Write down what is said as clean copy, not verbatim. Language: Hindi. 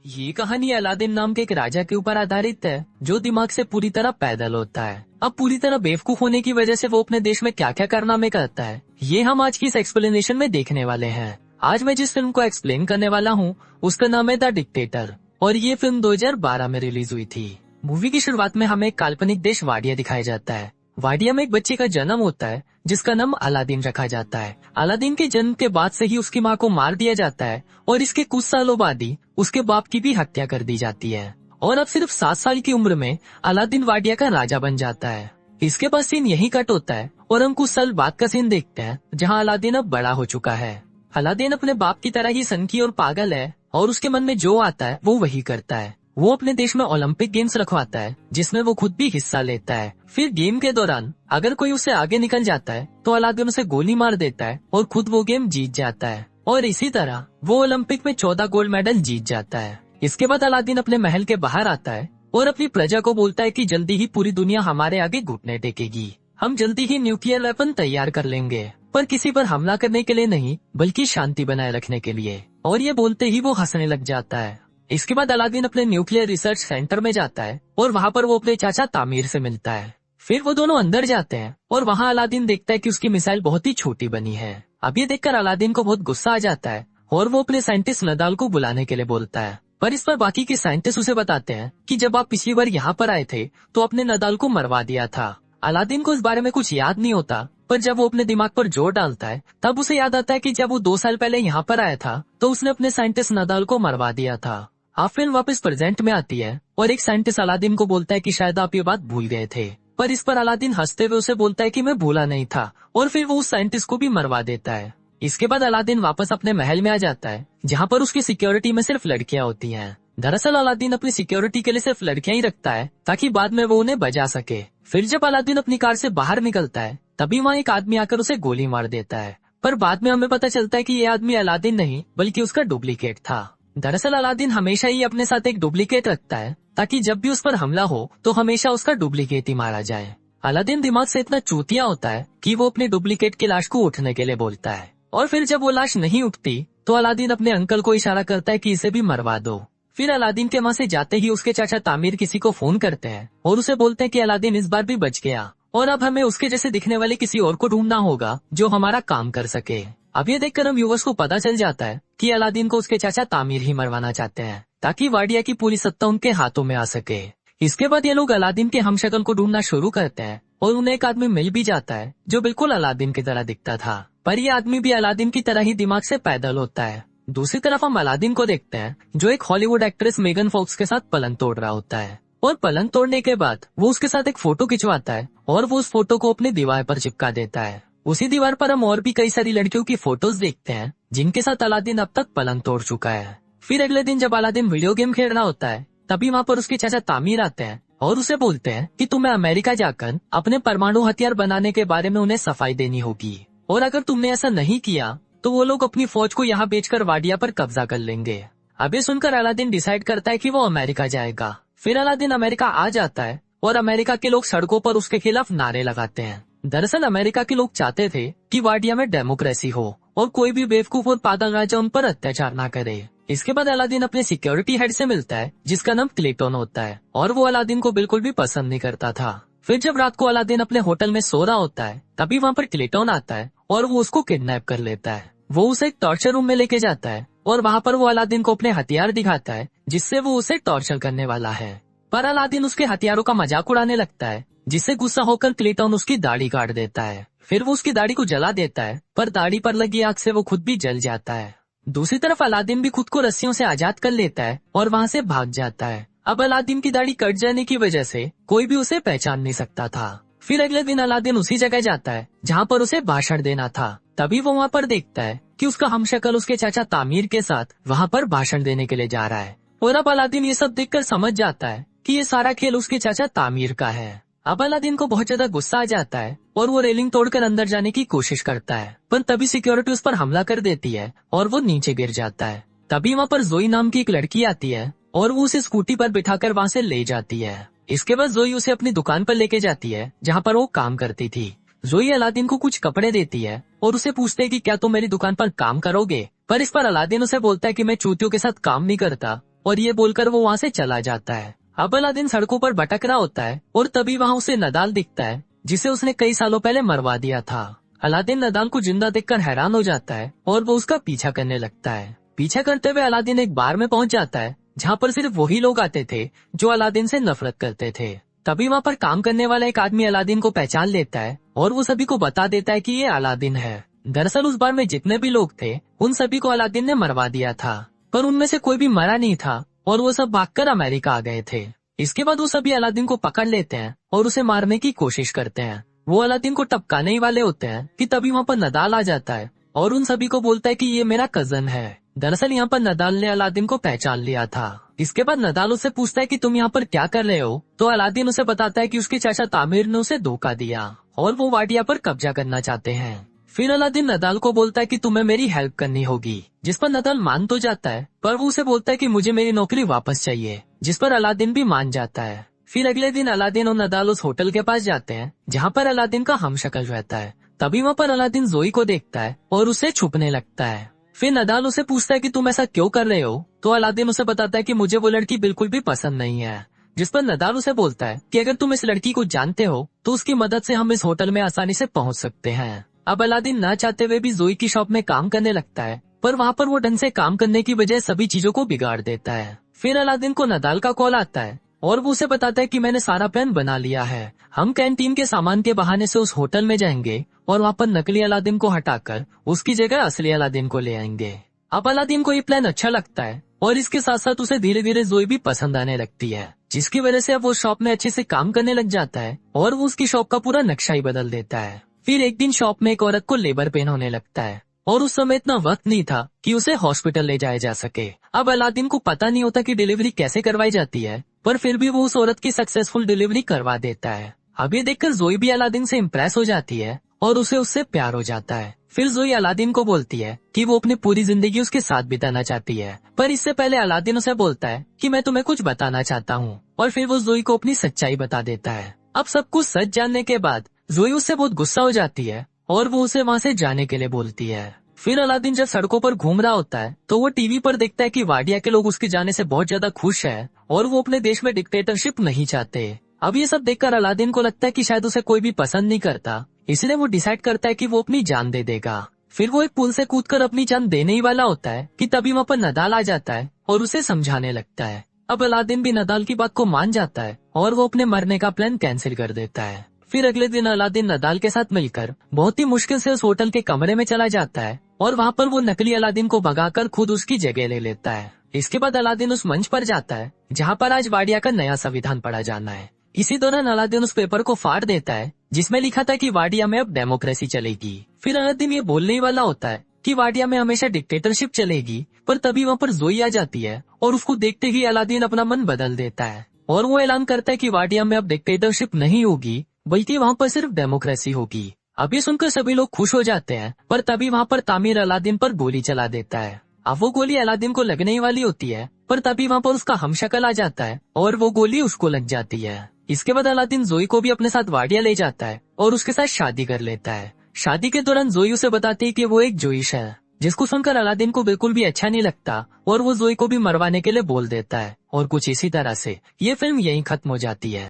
ये कहानी अलादीन नाम के एक राजा के ऊपर आधारित है जो दिमाग से पूरी तरह पैदल होता है। अब पूरी तरह बेवकूफ होने की वजह से वो अपने देश में क्या क्या कारनामे करता है, ये हम आज की इस एक्सप्लेनेशन में देखने वाले हैं। आज मैं जिस फिल्म को एक्सप्लेन करने वाला हूँ उसका नाम है द डिक्टेटर और ये फिल्म 2012 में रिलीज हुई थी। मूवी की शुरुआत में हमें एक काल्पनिक देश वाडिया दिखाया जाता है। वाडिया में एक बच्चे का जन्म होता है जिसका नाम अलादीन रखा जाता है। अलादीन के जन्म के बाद से ही उसकी माँ को मार दिया जाता है और इसके कुछ सालों बाद ही उसके बाप की भी हत्या कर दी जाती है और अब सिर्फ 7 साल की उम्र में अलादीन वाडिया का राजा बन जाता है। इसके बाद सीन यही कट होता है और हम कुछ साल बाद का सीन देखते हैं जहाँ अलादीन अब बड़ा हो चुका है। अलादीन अपने बाप की तरह ही सनकी और पागल है और उसके मन में जो आता है वो वही करता है। वो अपने देश में ओलंपिक गेम्स रखवाता है जिसमें वो खुद भी हिस्सा लेता है। फिर गेम के दौरान अगर कोई उससे आगे निकल जाता है तो अलादीन उसे गोली मार देता है और खुद वो गेम जीत जाता है और इसी तरह वो ओलंपिक में 14 गोल्ड मेडल जीत जाता है। इसके बाद अलादीन अपने महल के बाहर आता है और अपनी प्रजा को बोलता है कि जल्दी ही पूरी दुनिया हमारे आगे घुटने टेकेगी। हम जल्दी ही न्यूक्लियर वेपन तैयार कर लेंगे, पर किसी पर हमला करने के लिए नहीं बल्कि शांति बनाए रखने के लिए। और ये बोलते ही वो हंसने लग जाता है। इसके बाद अलादीन अपने न्यूक्लियर रिसर्च सेंटर में जाता है और वहाँ पर वो अपने चाचा तामीर से मिलता है। फिर वो दोनों अंदर जाते हैं और वहाँ अलादीन देखता है कि उसकी मिसाइल बहुत ही छोटी बनी है। अब ये देखकर अलादीन को बहुत गुस्सा आ जाता है और वो अपने साइंटिस्ट नदाल को बुलाने के लिए बोलता है। पर इस पर बाकी के साइंटिस्ट उसे बताते हैं कि जब आप पिछली बार यहाँ पर आए थे तो अपने नदाल को मरवा दिया था। अलादीन को इस बारे में कुछ याद नहीं होता, पर जब वो अपने दिमाग पर जोर डालता है तब उसे याद आता है कि जब वो 2 साल पहले यहाँ पर आया था तो उसने अपने साइंटिस्ट नदाल को मरवा दिया था। अब फिल्म वापस प्रेजेंट में आती है और एक साइंटिस्ट अलादीन को बोलता है कि शायद आप ये बात भूल गए थे, पर इस पर अलादीन हंसते हुए उसे बोलता है कि मैं भूला नहीं था और फिर वो उस साइंटिस्ट को भी मरवा देता है। इसके बाद अलादीन वापस अपने महल में आ जाता है जहाँ पर उसकी सिक्योरिटी में सिर्फ लड़कियां होती हैं। दरअसल अलादीन अपनी सिक्योरिटी के लिए सिर्फ लड़कियां ही रखता है ताकि बाद में वो उन्हें बचा सके। फिर जब अलादीन अपनी कार से बाहर निकलता है तभी वहाँ एक आदमी आकर उसे गोली मार देता है, पर बाद में हमें पता चलता है कि ये आदमी अलादीन नहीं बल्कि उसका डुप्लीकेट था। दरअसल अलादीन हमेशा ही अपने साथ एक डुप्लीकेट रखता है ताकि जब भी उस पर हमला हो तो हमेशा उसका डुप्लीकेट ही मारा जाए। अलादीन दिमाग से इतना चूतिया होता है कि वो अपने डुप्लीकेट की लाश को उठने के लिए बोलता है और फिर जब वो लाश नहीं उठती तो अलादीन अपने अंकल को इशारा करता है कि इसे भी मरवा दो। फिर अलादीन के वहाँ से जाते ही उसके चाचा तामीर किसी को फोन करते हैं और उसे बोलते हैं कि अलादीन इस बार भी बच गया और अब हमें उसके जैसे दिखने वाले किसी और को ढूंढना होगा जो हमारा काम कर सके। अब ये देखकर हम व्यूअर्स को पता चल जाता है कि अलादीन को उसके चाचा तामीर ही मरवाना चाहते हैं ताकि वाडिया की पूरी सत्ता उनके हाथों में आ सके। इसके बाद ये लोग अलादीन के हमशक्ल को ढूंढना शुरू करते हैं और उन्हें एक आदमी मिल भी जाता है जो बिल्कुल अलादीन की तरह दिखता था, पर ये आदमी भी अलादीन की तरह ही दिमाग से पैदल होता है। दूसरी तरफ हम अलादीन को देखते हैं जो एक हॉलीवुड एक्ट्रेस मेगन फॉक्स के साथ पलंग तोड़ रहा होता है और पलंग तोड़ने के बाद वो उसके साथ एक फोटो खिंचवाता है और वो उस फोटो को अपनी दीवार पर चिपका देता है। उसी दीवार पर हम और भी कई सारी लड़कियों की फोटोज देखते हैं जिनके साथ अलादीन अब तक पलंग तोड़ चुका है। फिर अगले दिन जब अलादीन वीडियो गेम खेल रहा होता है तभी वहाँ पर उसके चाचा तामीर आते हैं और उसे बोलते हैं कि तुम्हें अमेरिका जाकर अपने परमाणु हथियार बनाने के बारे में उन्हें सफाई देनी होगी और अगर तुमने ऐसा नहीं किया तो वो लोग अपनी फौज को यहाँ बेचकर वाडिया पर कब्जा कर लेंगे। अब ये सुनकर अलादीन डिसाइड करता है कि वो अमेरिका जाएगा। फिर अलादीन अमेरिका आ जाता है और अमेरिका के लोग सड़कों पर उसके खिलाफ नारे लगाते हैं। दरअसल अमेरिका के लोग चाहते थे कि वाडिया में डेमोक्रेसी हो और कोई भी बेवकूफ और पागल राजा उन पर अत्याचार न करे। इसके बाद अलादीन अपने सिक्योरिटी हेड से मिलता है जिसका नाम क्लेटन होता है और वो अलादीन को बिल्कुल भी पसंद नहीं करता था। फिर जब रात को अलादीन अपने होटल में सो रहा होता है तभी वहाँ पर क्लेटन आता है और वो उसको किडनैप कर लेता है। वो उसे एक टॉर्चर रूम में लेके जाता है और वहाँ पर वो अलादीन को अपने हथियार दिखाता है जिससे वो उसे टॉर्चर करने वाला है, पर अलादीन उसके हथियारों का मजाक उड़ाने लगता है जिससे गुस्सा होकर क्लेटन उसकी दाढ़ी काट देता है। फिर वो उसकी दाढ़ी को जला देता है, पर दाढ़ी पर लगी आग से वो खुद भी जल जाता है। दूसरी तरफ अलादीन भी खुद को रस्सियों से आजाद कर लेता है और वहाँ से भाग जाता है। अब अलादीन की दाढ़ी कट जाने की वजह से कोई भी उसे पहचान नहीं सकता था। फिर अगले दिन अलादीन उसी जगह जाता है जहाँ पर उसे भाषण देना था। तभी वो वहाँ पर देखता है कि उसका हमशक्ल उसके चाचा तामीर के साथ वहाँ पर भाषण देने के लिए जा रहा है और अब अलादीन ये सब देखकर समझ जाता है कि ये सारा खेल उसके चाचा तामीर का है। अब अलादीन को बहुत ज्यादा गुस्सा आ जाता है और वो रेलिंग तोड़कर अंदर जाने की कोशिश करता है, पर तभी सिक्योरिटी उस पर हमला कर देती है और वो नीचे गिर जाता है। तभी वहाँ पर जोई नाम की एक लड़की आती है और वो उसे स्कूटी पर बिठाकर वहाँ से ले जाती है। इसके बाद जोई उसे अपनी दुकान पर लेके जाती है जहाँ पर वो काम करती थी। जोई अलादीन को कुछ कपड़े देती है और उसे पूछते है कि क्या तुम मेरी दुकान पर काम करोगे, पर इस पर अलादीन उसे बोलता है कि मैं चूतियों के साथ काम नहीं करता और ये बोलकर वो वहाँ से चला जाता है। अब अलादीन सड़कों पर भटक रहा होता है और तभी वहाँ उसे नदाल दिखता है, जिसे उसने कई सालों पहले मरवा दिया था। अलादीन नदाल को जिंदा देखकर हैरान हो जाता है और वो उसका पीछा करने लगता है। पीछा करते हुए अलादीन एक बार में पहुंच जाता है जहाँ पर सिर्फ वही लोग आते थे जो अलादीन से नफरत करते थे। तभी वहाँ पर काम करने वाला एक आदमी अलादीन को पहचान लेता है और वो सभी को बता देता है कि ये अलादीन है। दरअसल उस बार में जितने भी लोग थे उन सभी को अलादीन ने मरवा दिया था, पर उनमें से कोई भी मरा नहीं था और वो सब भागकर अमेरिका आ गए थे। इसके बाद वो सभी अलादीन को पकड़ लेते हैं और उसे मारने की कोशिश करते हैं। वो अलादीन को टपकाने ही वाले होते हैं कि तभी वहाँ पर नदाल आ जाता है और उन सभी को बोलता है कि ये मेरा कजन है। दरअसल यहाँ पर नदाल ने अलादीन को पहचान लिया था। इसके बाद नदाल उससे पूछता है कि तुम यहाँ पर क्या कर रहे हो, तो अलादीन उसे बताता है कि उसके चाचा तामिर ने उसे धोखा दिया और वो वाडिया पर कब्जा करना चाहते हैं। फिर अलादीन नदाल को बोलता है कि तुम्हें मेरी हेल्प करनी होगी, जिस पर नदाल मान तो जाता है, पर वो उसे बोलता है कि मुझे मेरी नौकरी वापस चाहिए, जिस पर अलादीन भी मान जाता है। फिर अगले दिन अलादीन और नदाल उस होटल के पास जाते हैं जहाँ पर अलादीन का हमशक्ल रहता है। तभी वहाँ पर अलादीन जोई को देखता है और उसे छुपने लगता है। फिर नदाल उसे पूछता है कि तुम ऐसा क्यों कर रहे हो, तो अलादीन उसे बताता है कि मुझे वो लड़की बिल्कुल भी पसंद नहीं है, जिस पर नदाल उसे बोलता है कि अगर तुम इस लड़की को जानते हो तो उसकी मदद से हम इस होटल में आसानी से पहुंच सकते हैं। अब अलादीन न चाहते हुए भी जोई की शॉप में काम करने लगता है, पर वहाँ पर वो ढंग से काम करने की बजाय सभी चीजों को बिगाड़ देता है। फिर अलादीन को नदाल का कॉल आता है और वो उसे बताता है कि मैंने सारा प्लान बना लिया है, हम कैंटीन के सामान के बहाने से उस होटल में जाएंगे और वहाँ पर नकली अलादीन को हटाकर उसकी जगह असली अलादीन को ले आएंगे। अब अलादीन को ये प्लान अच्छा लगता है और इसके साथ साथ उसे धीरे धीरे जोई भी पसंद आने लगती है, जिसकी वजह से अब वो शॉप में अच्छे से काम करने लग जाता है और वो उसकी शॉप का पूरा नक्शा ही बदल देता है। फिर एक दिन शॉप में एक औरत को लेबर पेन होने लगता है और उस समय इतना वक्त नहीं था कि उसे हॉस्पिटल ले जाया जा सके। अब अलादीन को पता नहीं होता कि डिलीवरी कैसे करवाई जाती है, पर फिर भी वो उस औरत की सक्सेसफुल डिलीवरी करवा देता है। अब ये देखकर जोई भी अलादीन से इम्प्रेस हो जाती है और उसे उससे प्यार हो जाता है। फिर जोई अलादीन को बोलती है कि वो अपनी पूरी जिंदगी उसके साथ बिताना चाहती है, पर इससे पहले अलादीन उसे बोलता है कि मैं तुम्हें कुछ बताना चाहता हूँ, और फिर वो जोई को अपनी सच्चाई बता देता है। अब सब कुछ सच जानने के बाद जोई उससे बहुत गुस्सा हो जाती है और वो उसे वहाँ से जाने के लिए बोलती है। फिर अलादीन जब सड़कों पर घूम रहा होता है तो वो टीवी पर देखता है कि वाडिया के लोग उसके जाने से बहुत ज्यादा खुश है और वो अपने देश में डिक्टेटरशिप नहीं चाहते। अब ये सब देखकर अलादीन को लगता है कि शायद उसे कोई भी पसंद नहीं करता, इसलिए वो डिसाइड करता है कि वो अपनी जान दे देगा। फिर वो एक पुल से कूदकर अपनी जान देने ही वाला होता है कि तभी वहाँ पर नदाल आ जाता है और उसे समझाने लगता है। अब अलादीन भी नदाल की बात को मान जाता है और वो अपने मरने का प्लान कैंसिल कर देता है। फिर अगले दिन अलादीन नदाल के साथ मिलकर बहुत ही मुश्किल से उस होटल के कमरे में चला जाता है और वहाँ पर वो नकली अलादीन को भगाकर खुद उसकी जगह ले लेता है। इसके बाद अलादीन उस मंच पर जाता है जहाँ पर आज वाडिया का नया संविधान पढ़ा जाना है। इसी दौरान अलादीन उस पेपर को फाड़ देता है जिसमें लिखा था कि वाडिया में अब डेमोक्रेसी चलेगी। फिर अलादीन ये बोलने ही वाला होता है कि वाडिया में हमेशा डिक्टेटरशिप चलेगी, पर तभी वहाँ पर जोई आ जाती है और उसको देखते ही अलादीन अपना मन बदल देता है और वो ऐलान करता है कि वाडिया में अब डिक्टेटरशिप नहीं होगी, बल्कि वहाँ पर सिर्फ डेमोक्रेसी होगी। अब ये सुनकर सभी लोग खुश हो जाते हैं, पर तभी वहाँ पर तामिर अलादीन पर गोली चला देता है। अब वो गोली अलादीन को लगने ही वाली होती है, पर तभी वहाँ पर उसका हमशक्ल आ जाता है और वो गोली उसको लग जाती है। इसके बाद अलादीन जोई को भी अपने साथ वाडिया ले जाता है और उसके साथ शादी कर लेता है। शादी के दौरान जोई उसे बताती है कि वो एक जोइश है, जिसको सुनकर अलादीन को बिल्कुल भी अच्छा नहीं लगता और वो जोई को भी मरवाने के लिए बोल देता है। और कुछ इसी तरह से ये फिल्म यहीं खत्म हो जाती है।